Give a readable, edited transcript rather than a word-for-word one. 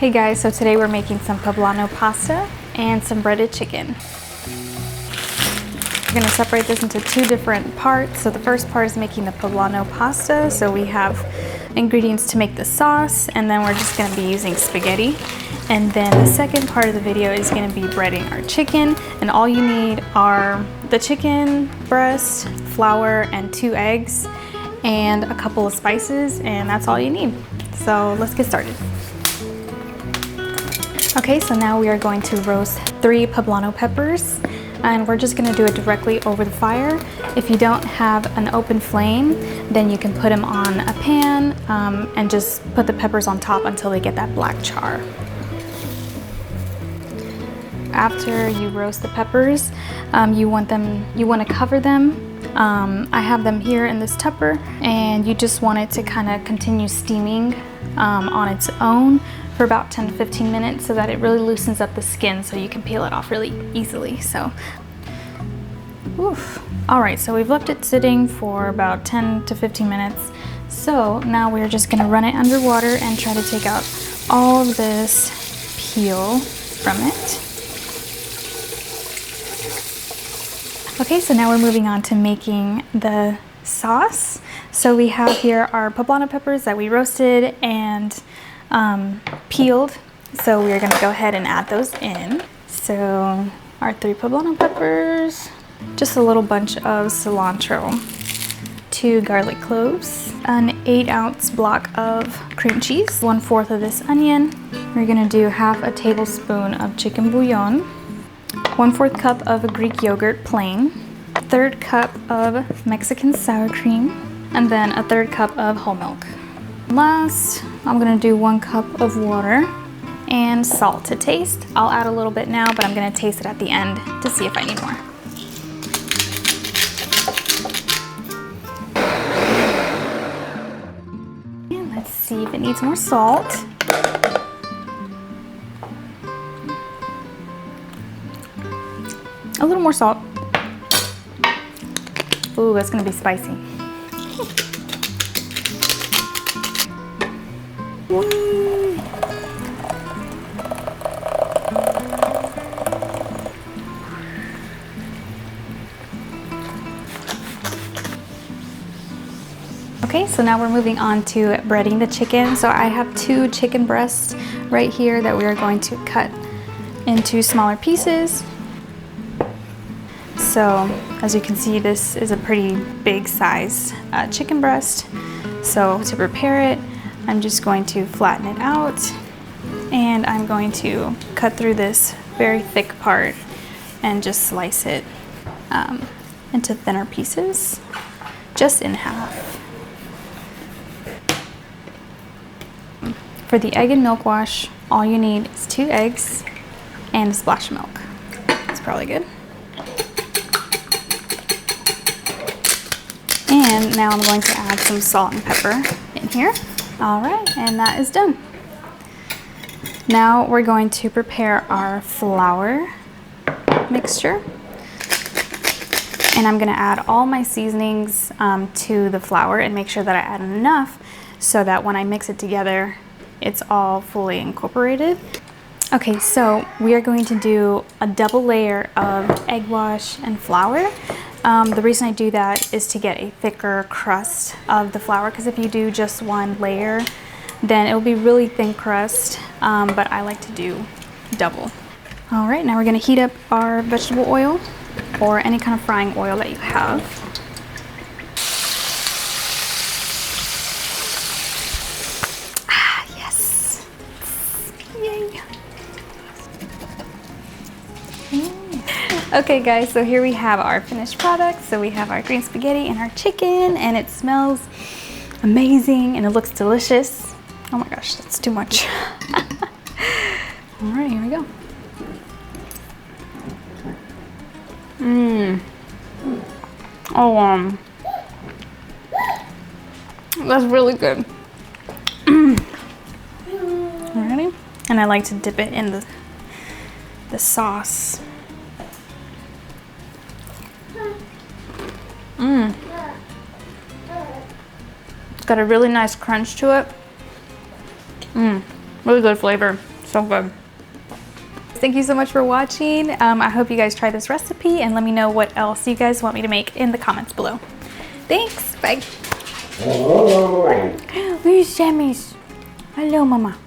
Hey guys, so today we're making some poblano pasta and some breaded chicken. We're going to separate this into two different parts. So the first part is making the poblano pasta. So we have ingredients to make the sauce, and then we're just going to be using spaghetti. And then the second part of the video is going to be breading our chicken, and all you need are the chicken breast, flour, and 2 eggs, and a couple of spices, and that's all you need. So let's get started. Okay, so now we are going to roast 3 poblano peppers, and we're just gonna do it directly over the fire. If you don't have an open flame, then you can put them on a pan and just put the peppers on top until they get that black char. After you roast the peppers, you want to cover them. I have them here in this tupper, and you just want it to kind of continue steaming on its own for about 10 to 15 minutes so that it really loosens up the skin so you can peel it off really easily. So, oof. All right, so we've left it sitting for about 10 to 15 minutes. So now we're just gonna run it under water and try to take out all of this peel from it. Okay, so now we're moving on to making the sauce. So we have here our poblano peppers that we roasted and peeled. So we're gonna go ahead and add those in. So our 3 poblano peppers, just a little bunch of cilantro, 2 garlic cloves, an 8-ounce block of cream cheese, 1/4 of this onion. We're gonna do half a tablespoon of chicken bouillon, 1/4 cup of Greek yogurt plain, 1/3 cup of Mexican sour cream, and then a 1/3 cup of whole milk. Last, I'm gonna do 1 cup of water and salt to taste. I'll add a little bit now, but I'm gonna taste it at the end to see if I need more. And let's see if it needs more salt. A little more salt. Ooh, that's gonna be spicy. Okay, so now we're moving on to breading the chicken. So I have 2 chicken breasts right here that we are going to cut into smaller pieces. So as you can see, this is a pretty big size chicken breast. So to prepare it, I'm just going to flatten it out, and I'm going to cut through this very thick part and just slice it into thinner pieces, just in half. For the egg and milk wash, all you need is 2 eggs and a splash of milk. It's probably good. And now I'm going to add some salt and pepper in here. All right, and that is done. Now we're going to prepare our flour mixture. And I'm gonna add all my seasonings to the flour and make sure that I add enough so that when I mix it together, it's all fully incorporated. Okay, so we are going to do a double layer of egg wash and flour. The reason I do that is to get a thicker crust of the flour, because if you do just 1 layer, then it'll be really thin crust, but I like to do double. All right, now we're gonna heat up our vegetable oil or any kind of frying oil that you have. Ah, yes. Yay. Okay guys, so here we have our finished product. So we have our green spaghetti and our chicken, and it smells amazing and it looks delicious. Oh my gosh, that's too much. All right, here we go. Oh, that's really good. Alrighty, and I like to dip it in the sauce. It's got a really nice crunch to it. Really good flavor. So good. Thank you so much for watching. I hope you guys try this recipe and let me know what else you guys want me to make in the comments below. Thanks. Bye. Where's Sammy's? Hello, Mama.